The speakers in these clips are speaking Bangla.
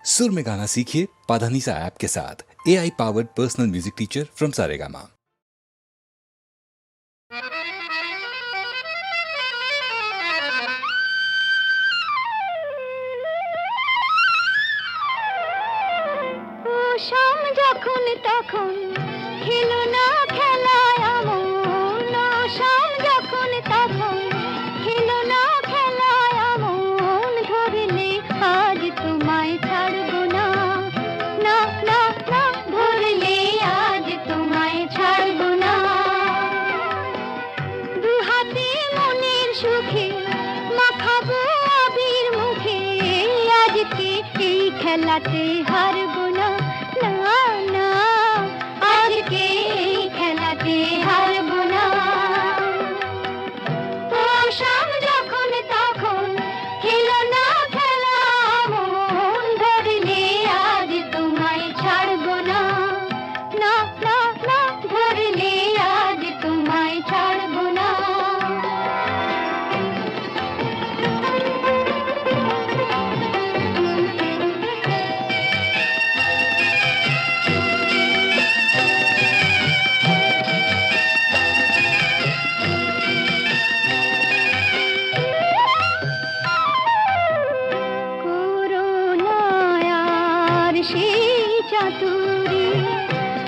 सुर में गाना सीखिए पाधानीसा ऐप के साथ। AI powered personal music teacher from Saregama. শাম যখন তখন খেলো না খেলায় আমন, শাম যখন তখন খেলো না খেলায় আমন, ধরলে আজ তোমায় ছাড়বো না, না না না, ধরলে আজ তোমায় ছাড়বো না। দু হাতে মনের সুখে মাখাবো আবির মুখে, আজকে এই খেলাতে হারবো না, না না, আজকে এই খেলাতে হারবো না। ও শাম যখন তখন খেলো না খেলা মন, ধরলে আজ তোমায় ছাড়বো না, না না না, ধরলে আজ তোমায় ছাড়বো না। করুণায়ার সেই চাতুরী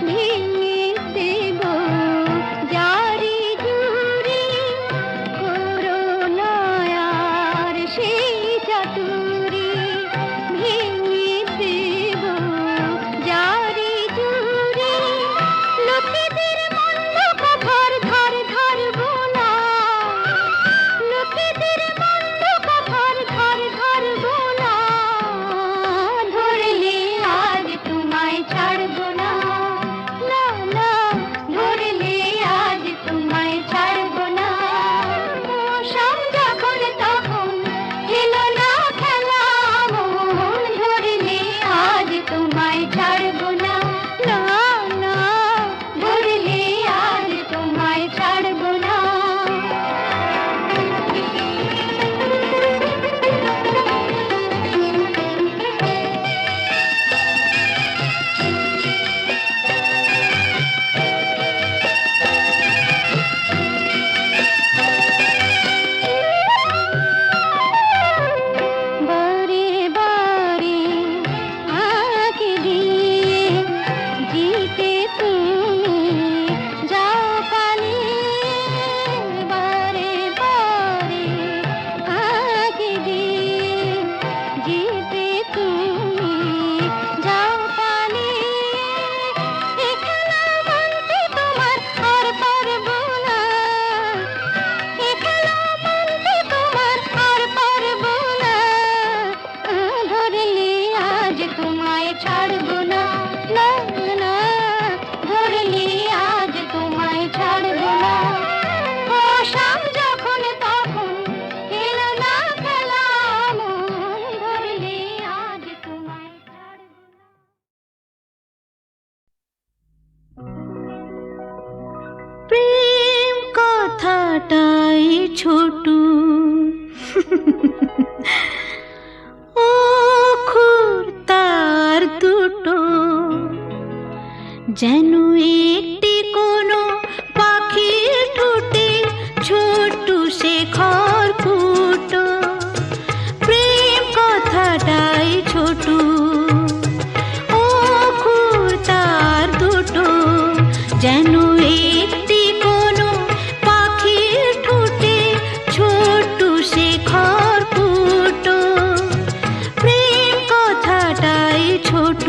ভেঙে দেব জারি জুড়ি, করুণায়ার সেই চাতুরী ভেঙে দেব জারি জুড়ি, লোকেদের মন্দ কথার ধার ধারবো না, লোকেদের মন্দ কথার ধার ধারবো না, ধরলে আজ তোমায় ছাড়বো না, না না, ধরলে আজ তোমায় ছাড়বো না। ও শাম যখন তখন খেলো না খেলা মন, ধরলে আজ তোমায় ছাড়বো না, না না, ধরলে আজ তোমায় ছাড়বো না। বারে বারে আঁকে দিয়ে জিতে তুমি যাও পালিয়ে, বারে বারে আঁকে দিয়ে জিতে তুমি যাও পালিয়ে, এ খেলা মানতে তোমার আর পারবো না, এ খেলা মানতে তোমার আর পারবো না, ধরলে আজ তোমায় ছাড়বো না, না না, ধরলে আজ তোমায় ছাড়বো না। ও শাম যখন তখন খেলো না খেলা মন, ধরলে আজ তোমায় ছাড়বো না। প্রেম কথাটাই ছোট, অক্ষর তার দুটো, যেন একটি কোনো পাখির ঠোঁটে ছোট্ট সে খড়কুটো। প্রেম কথাটাই ছোট, অক্ষর তার দুটো, যেন একটি কোনো পাখির ঠোঁটে ছোট্ট সে খড়কুটো। প্রেম কথাটাই ছোট।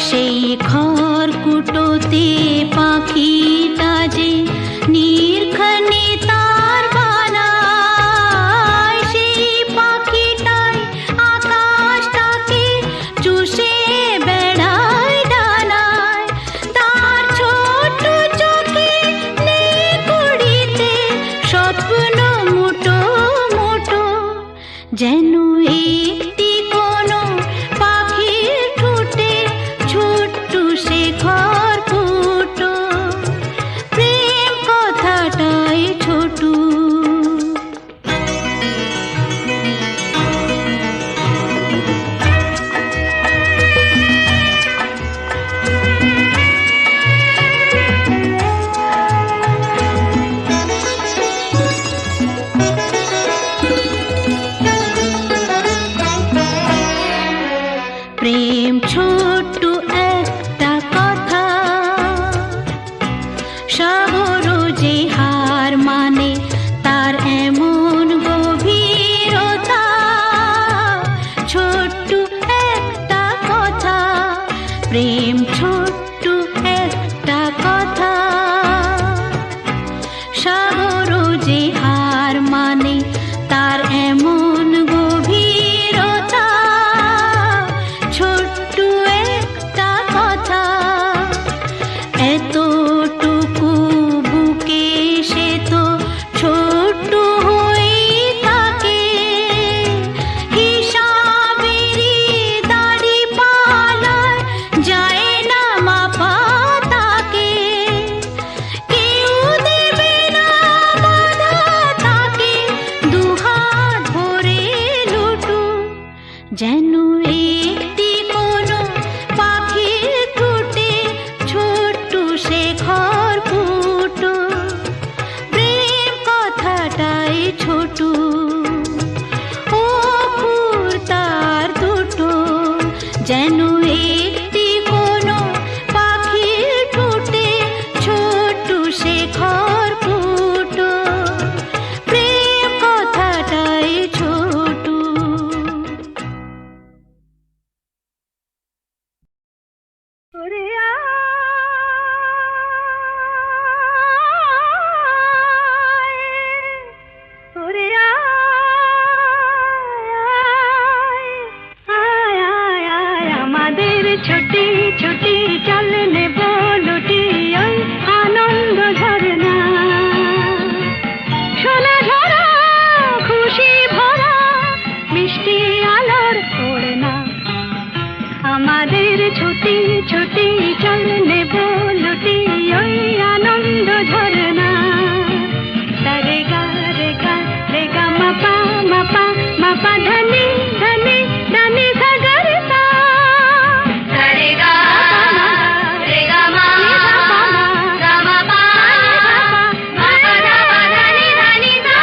সেই খড়কুটোতে পাখিটা যে নির্ঘনে তার বানায়, সেই পাখিটাই আকাশটাকে যেন একটি কোনো পাখির ঠোঁটে ছোট্ট শেখর ফুটো, প্রেম কথাটাই ছোট, অপুর তার দুটো। যেন একটি কোনো পাখির ঠোঁটে ছোট্ট শেখর ফুটো, প্রেম কথাটাই ছোট। ওরে আয়, ওরে আয়, আয়, আয়, আমাদের ছুটি ছুটি চল নেব লুটি ওই আনন্দ ঝরনা। সোনা ঝরা খুশি ভরা মিষ্টি আলোর ওড়না। আমাদের ছুটি ছুটি চল নেব লুটি ওই আনন্দ ঝরনা। রে গা রে গা রে গা মাপা মাপা মাপা ধনি ধনি ধনি সাগর সা। রে গা রে গা মা গা মা পা মা পা ধনি ধনি সা।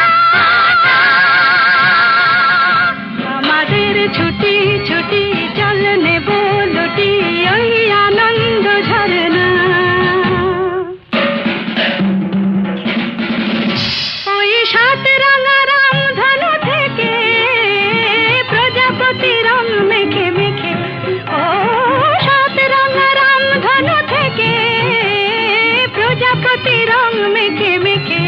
আমাদের ছুটি ছুটি চল নেব লুটি ওই আনন্দ ঝরনা। ওই সাত রাঙা রাম ধনু থেকে প্রজাপতি রং মেখে মেখে, ও সাত রাঙা রাম ধনু থেকে প্রজাপতি রং মেখে মেখে,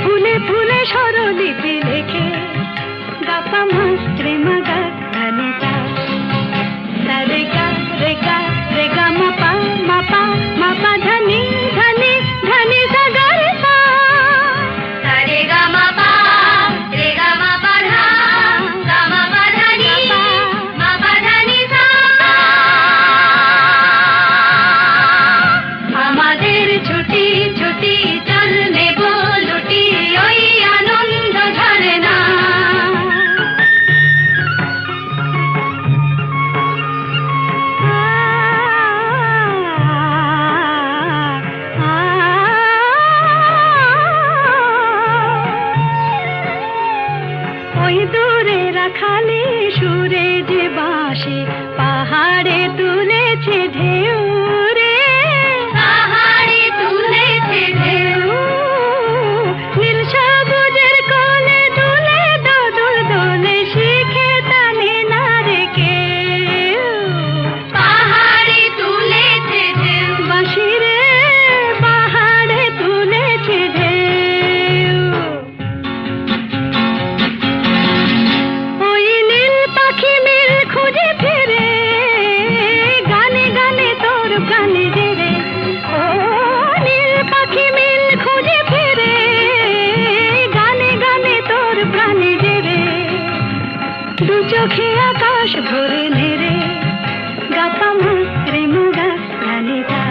ফুলে ফুলে স্বরলিপি লেখে গাপা মাস্ত্রে মাগা ধনে সা। রে গা রে গা রে গা মাপা মাপা মাপা ধনি ধনি ধনি সাগর সা। রে গা মাপা রে গা মাপা ধা গা মাপা ধনি মাপা ধনি সা। আমাদের ছুটি ছুটি চল নেব লুটি ওই আনন্দ ঝরনা। ওই দূরে রাখালি সুরে যে বাঁশি পাহাড়ে তুলেছে ঢেউ রে, পাহাড়ে তুলেছে ঢেউ। নীল সবুজের কোলে দুলে দোদুল দোলে শিখে টানে না রে কেউ, পাহাড়ে তুলেছে ঢেউ। বাঁশি রে পাহাড়ে তুলেছে ঢেউ। ওই নীল পাখি মিল খুঁজে ফিরে গানে গানে তোর প্রাণে জেরে, ও নীল পাখি মিল খুঁজে ফিরে গানে গানে তোর প্রাণে জেরে। দু চোখে আকাশ ভরে নেড়ে গাপা মাত্রে মুগা ধানে গা।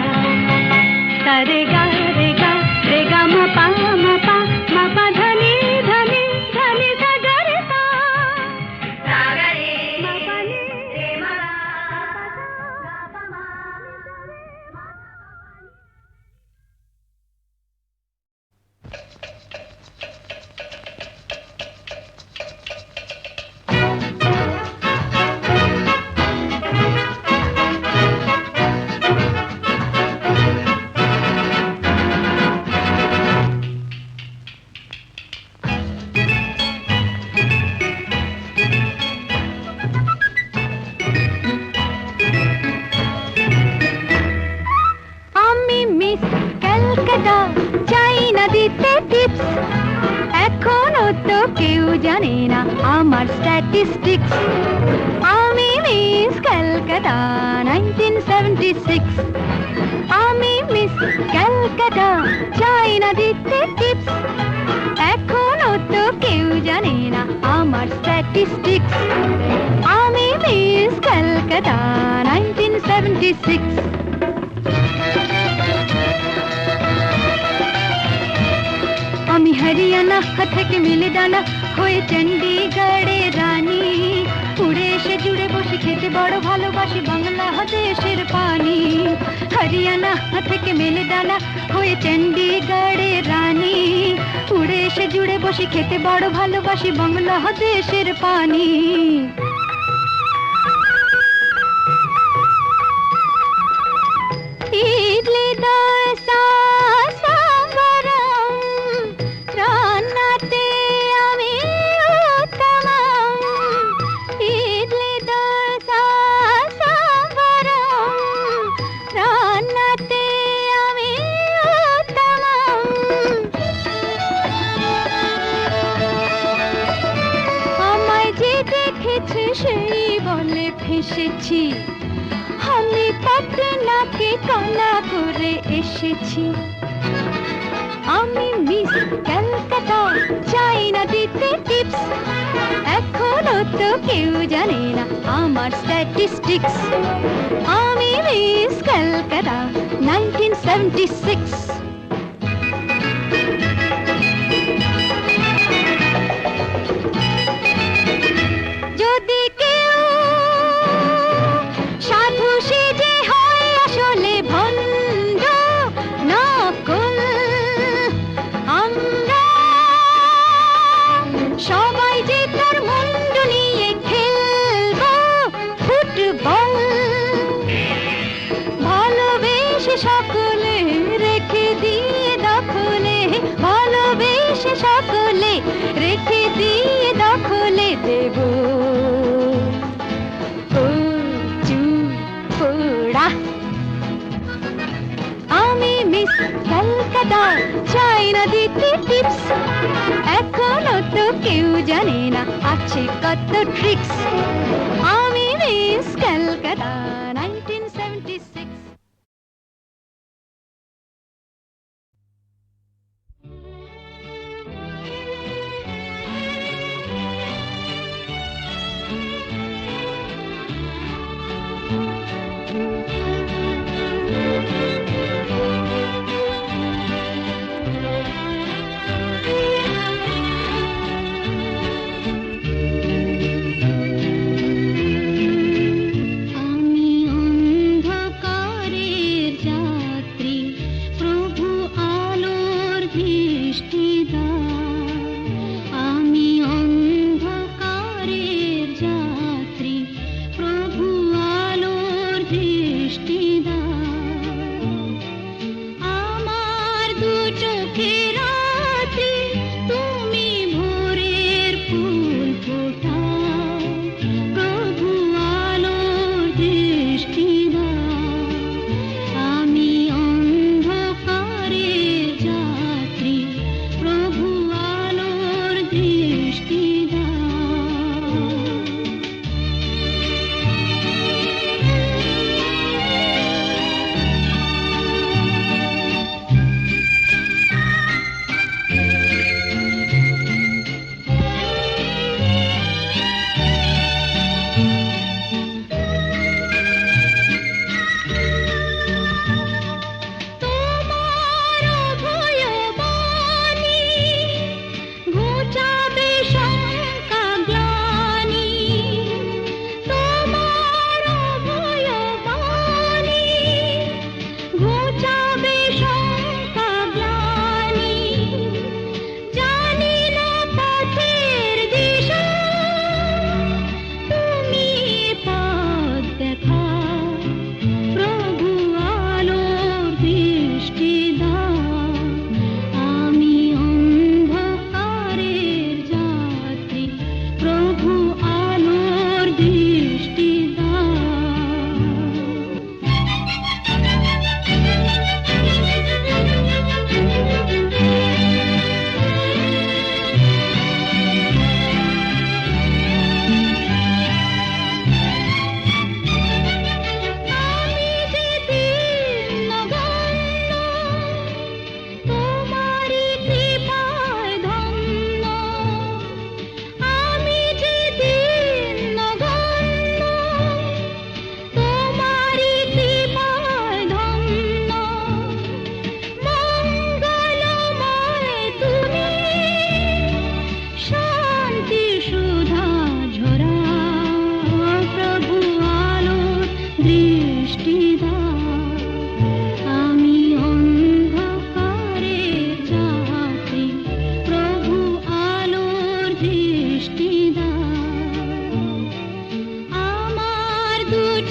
রে গা রে গা রে গা মাপা মাপা মাপা ধনি ধনি ধনি সাগর সা। মাপা নি রে মা গাপা মা। আমি মিস ক্যালকাটা, চাই না দিতে টিপস, এখনো তো কেউ জানে না আমার স্ট্যাটিস্টিক্স। আমি মিস ক্যালকাটা 1976, আমি মিস ক্যালকাটা, চাই না দিতে টিপস, এখনো তো কেউ জানে না আমার স্ট্যাটিস্টিক্স। আমি মিস ক্যালকাটা 1976। আমি হরিয়ানা থেকে মিলে ডানা হয়ে চণ্ডীগড়ে রানী, হরিয়ানা থেকে মেলে দানা হয়ে চণ্ডীগড়ের রানী, উড়ে এসে জুড়ে বসে খেতে বড় ভালোবাসি বাংলাদেশের পানি। ইডলি দোসা সাম্বারম রান্নাতে আমি উত্তমম। ইডলি দোসা সাম্বারম রান্নাতে আমি উত্তমম। আমায় যে দেখেছে সেই বলে ফেসেছি, আমি পাটনাকে কানা করে এসেছি। আমি মিস কলকাতা, চাই না দিতে টিপস, এখনো তো কেউ জানে না আমার স্ট্যাটিস্টিক্স। আমি মিস কলকাতা 1976। যদি কেউ সাধু সেজে হয় আসলে ভণ্ড নকল, আমরা সবাই যে তার মুন্ডু নিয়ে খেলবো ফুটবল। ভালোবেসে সকলে রেখে দিয়ে দখলে, ভালোবেসে সকলে রেখে দিয়ে দখলে দেব পোড়া। আমি মিস কলকাতা, চাই না দিতে টিপস, এখনো তো কেউ জানে না আছে কত ট্রিক্স। আমি মিস কলকাতা 1976।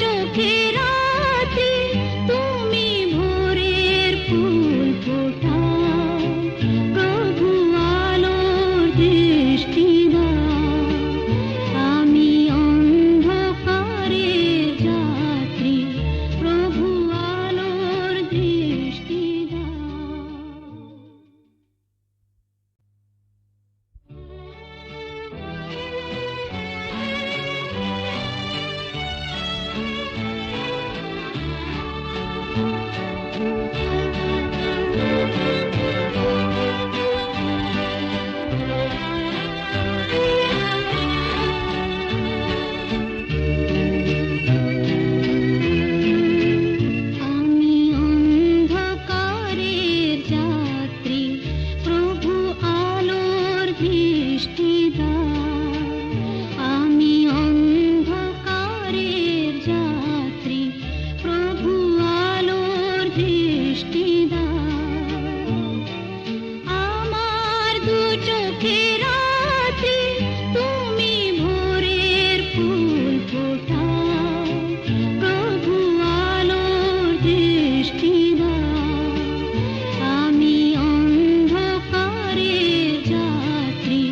চোখে রাতে তুমি ভোরের ফুল ফোটাও, প্রভু আলোর দৃষ্টি দাও। আমি অন্ধকারের যাত্রী, প্রভু আলোর দৃষ্টি দাও। আমি অন্ধকারের যাত্রী, প্রভু আলোর দৃষ্টি দাও। আমি অন্ধকারের যাত্রী, প্রভু আলোর দৃষ্টি দাও। আমার দু চোখে রাতে তুমি ভোরের ফুল ফোটাও, প্রভু আলোর দৃষ্টি দাও। আমি অন্ধকারের যাত্রী,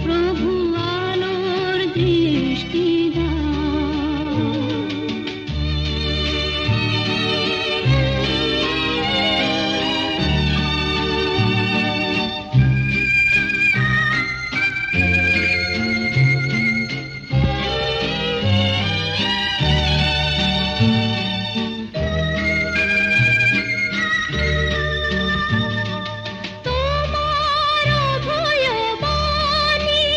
প্রভু আলোর দৃষ্টি দাও। তোমার অভয়বাণী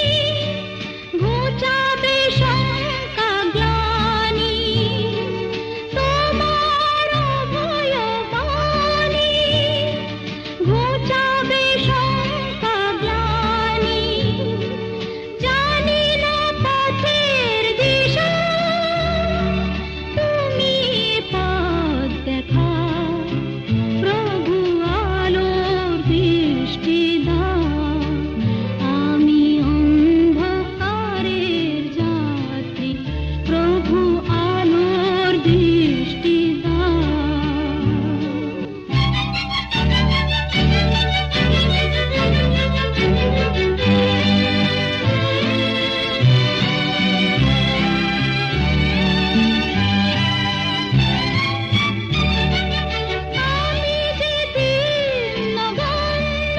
ঘুচাবে শঙ্কা গ্লানি। তোমার অভয়বাণী ঘুচাবে শঙ্কা গ্লানি। জানি না পথের দিশা, তুমি পথ দেখাও, প্রভু আলোর দৃষ্টি দাও। আমি অন্ধকারের যাত্রী, প্রভু আলোর দৃষ্টি দাও। আমি যে দীনবন্ধ,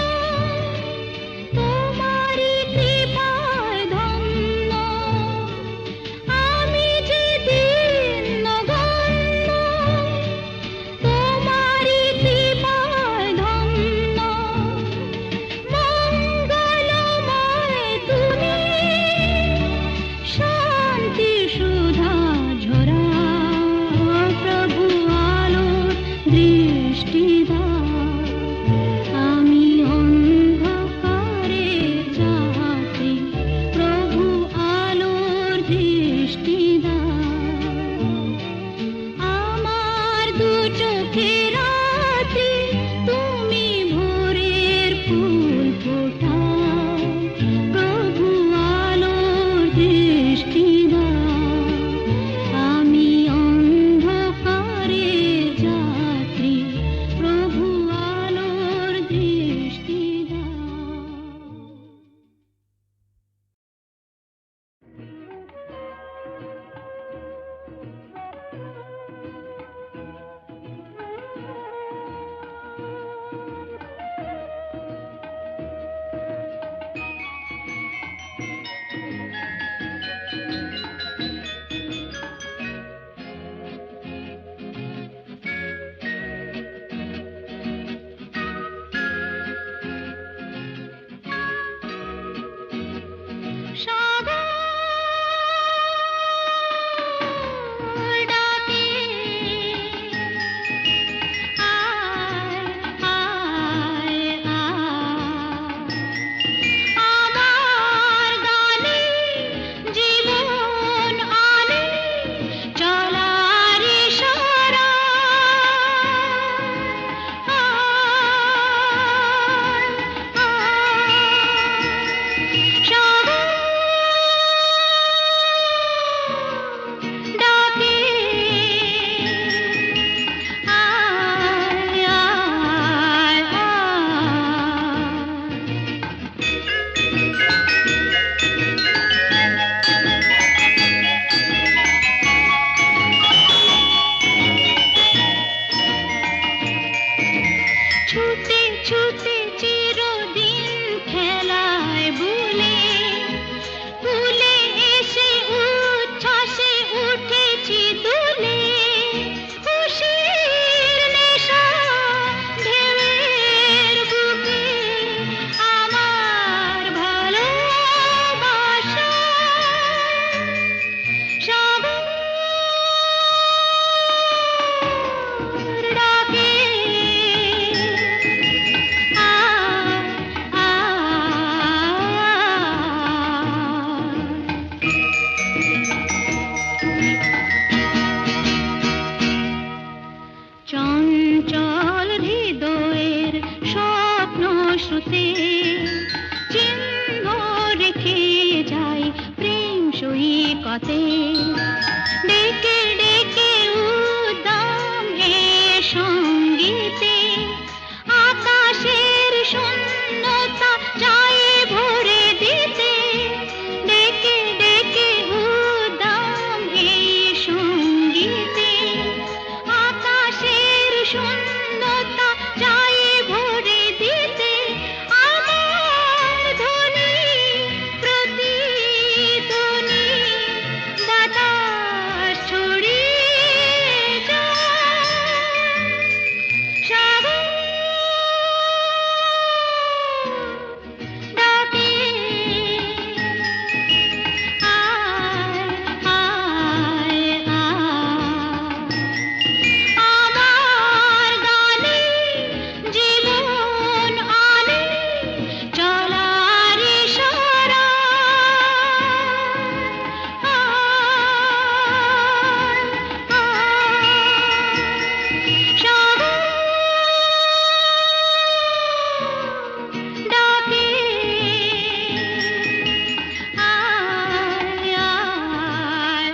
তোমারি কৃপায় ধন্য। আমি যে দীনবন্ধ, তোমারি কৃপায় ধন্য। মঙ্গলময় তুমি, শান্তি সুধা ঝরাও, প্রভু আলোর দৃষ্টি দাও। আমি অন্ধকারের যাত্রী, প্রভু আলোর দৃষ্টি দাও। আমার দু চোখে রাতে তুমি ভোরের ফুল ফোটাও, প্রভু আলোর দৃষ্টি দাও। আমি অন্ধকারের যাত্রী, প্রভু আলোর দৃষ্টি দাও। ডেকে ডেকে উদ্দাম হে সঙ্গীতে আকাশের শূন্যতা চাই ভরে দিতে ডেকে ডেকে উদ্দাম হে সঙ্গীতে আকাশের শূন্যতা চাই ভরে দিতে আমার ধ্বনি প্রতিধ্বনি বাতাস ছড়িয়ে যায় সাগর ডাকে আয় আয় আয় আমার গানে জীবন আনে চলার ইশারা সাগর ডাকে আয় আয় আয়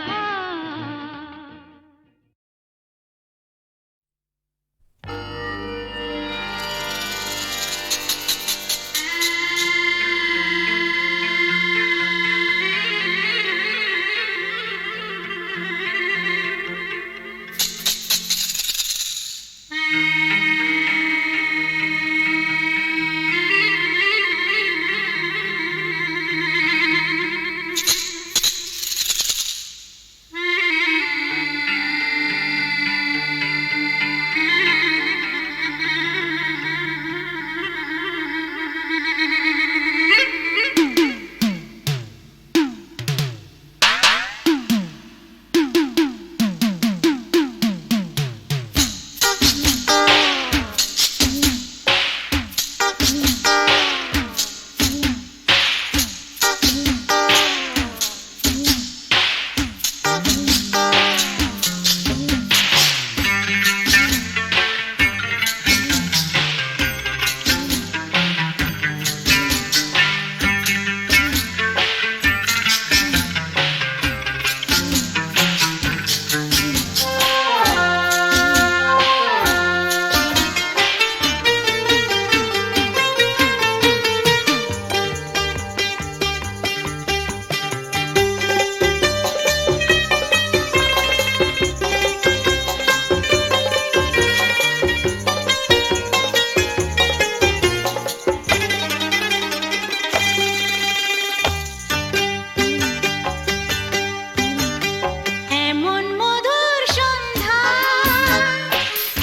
এমন মধুর সন্ধ্যা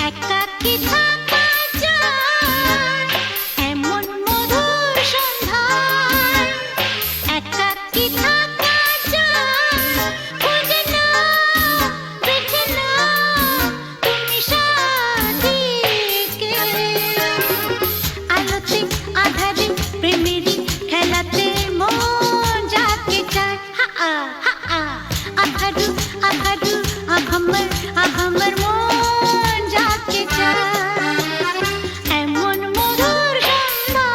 একাকী থাকা যায় এমন মধুর সন্ধ্যা একাকী থাকা যায় খুঁজে নাও বেছে নাও তুমি সাথীকে আলোতে আধারে প্রেমেরই খেলাতে মন যাকে চায় হা হা আহারু আহারু আহামর মন যাকে চায় এমন মধুর সন্ধ্যা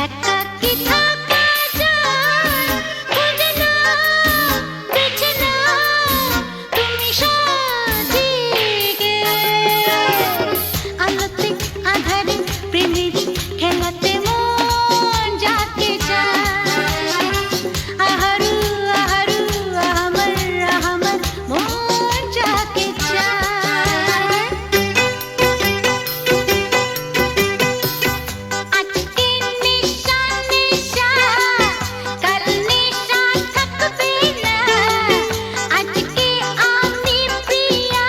একাকী থাকা যায় খুঁজে নাও বেছে নাও তুমি সাথীকে আলোতে আধারে প্রেমেরই খেলাতে মন যাকে চায় আহারু আহারু আহামর মন যাকে চায় আজকে নিশা নিশা কাল নিশা থাকবে না আজকে আমি প্রিয়া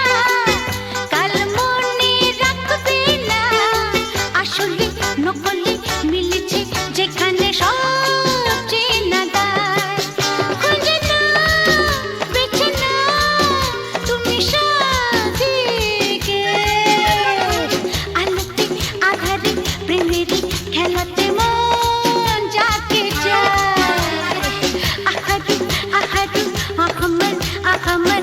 কাল মনে রাখবে না আসলে নকলে মিলেছে যেখানে সব চেনা দায় খুঁজে নাও বেছে নাও তুমি সাথীকে আলোতে আধারে প্রেমেরই খেলাতে মন যাকে চায় আহারু আহারু আহামর